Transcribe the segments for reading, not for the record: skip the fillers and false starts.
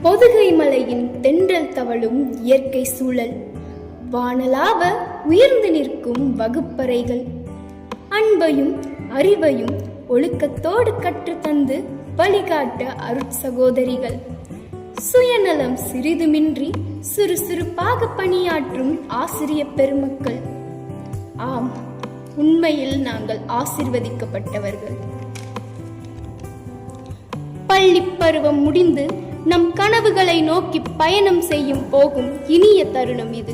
பொதுகை மலையின் தென்றல் தவழும் இயற்கை சூழல், வானலாவ உயர்ந்து நிற்கும் வகுப்பறைகள், அன்பையும் அறிவையும் ஒழுக்கத்தோடு கற்றுத்தந்து வழிகாட்ட அருட்சகோதரிகள், சுயநலம் சிறிதுமின்றி சுறுசுறுப்பாக பணியாற்றும் ஆசிரிய பெருமக்கள். ஆம், உண்மையில் நாங்கள் ஆசிர்வதிக்கப்பட்டவர்கள். பள்ளி பருவம் முடிந்து நம் கனவுகளை நோக்கி பயணம் செய்யும் போகும் இனிய தருணம் இது.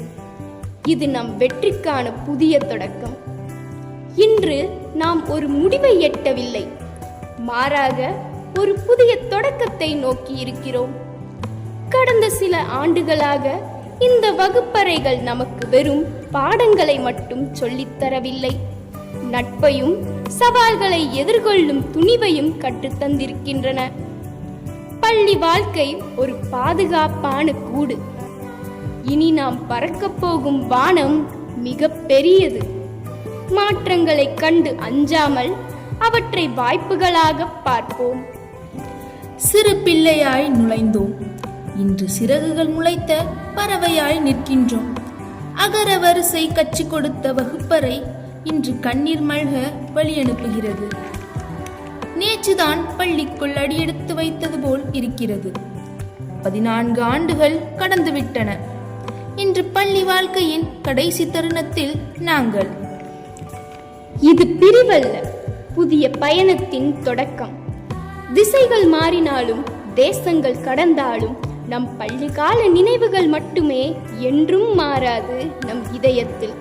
இது நம் வெற்றிக்கான புதிய தொடக்கம். இன்று நாம் ஒரு முடிவை எட்டவில்லை, மாறாக ஒரு புதிய தொடக்கத்தை நோக்கி இருக்கிறோம். கடந்த சில ஆண்டுகளாக இந்த வகுப்பறைகள் நமக்கு வெறும் பாடங்களை மட்டும் சொல்லித்தரவில்லை, நட்பையும் சவால்களை எதிர்கொள்ளும் துணிவையும் கற்றுத்தந்திருக்கின்றன. பள்ளி வாழ்க்கை ஒரு பாதுகாப்பான கூடு. இனி நாம் பறக்கப் போகும் வானம் மிக பெரியது. மாற்றங்களை கண்டு அஞ்சாமல் அவற்றை வாய்ப்புகளாக பார்ப்போம். சிறு பிள்ளையாய் நுழைந்தோம், இன்று சிறகுகள் முளைத்த பறவையாய் நிற்கின்றோம். அகர வரிசை கற்றுக் கொடுத்த வகுப்பறை இன்று கண்ணீர் மல்க வழி அனுப்புகிறது. நேற்றுதான் பள்ளிக்குள் அடியெடுத்து வைத்தது போல் இருக்கிறது. 14 ஆண்டுகள் கடந்துவிட்டன. இன்று பள்ளி வாழ்க்கையின் கடைசி தருணத்தில் நாங்கள். இது பிரிவல்ல, புதிய பயணத்தின் தொடக்கம். திசைகள் மாறினாலும் தேசங்கள் கடந்தாலும் நம் பள்ளிக்கால நினைவுகள் மட்டுமே என்றும் மாறாது நம் இதயத்தில்.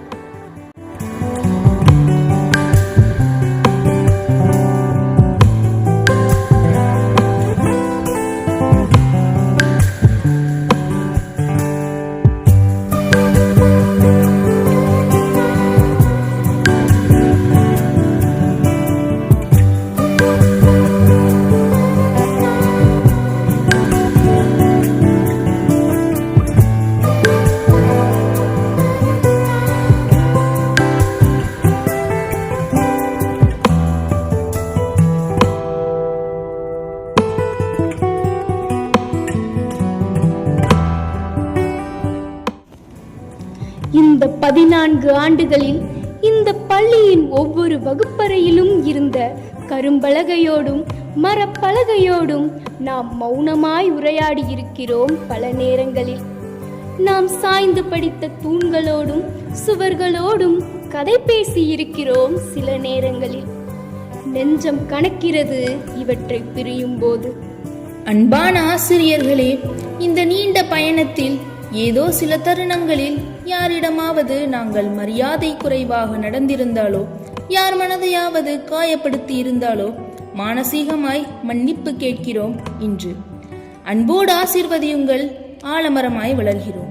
இந்த 14 ஆண்டுகளில் இந்த பள்ளியின் ஒவ்வொரு வகுப்பறையிலும் இருந்த கரும்பலகையோடும் மரப்பலகையோடும் நாம் மௌனமாய் உரையாடி இருக்கிறோம். பல நேரங்களில் நாம் சாய்ந்து படித்த தூண்களோடும் சுவர்களோடும் கதை பேசி இருக்கிறோம். சில நேரங்களில் நெஞ்சம் கணக்கிறது இவற்றை பிரியும் போது. அன்பான ஆசிரியர்களே, இந்த நீண்ட பயணத்தில் ஏதோ சில தருணங்களில் யாரிடமாவது நாங்கள் மரியாதை குறைவாக நடந்திருந்தாலோ, யார் மனதையாவது காயப்படுத்தி இருந்தாலோ மானசீகமாய் மன்னிப்பு கேட்கிறோம். இன்று அன்போடு ஆசீர்வதியுங்கள். ஆலமரமாய் வளர்கிறோம்.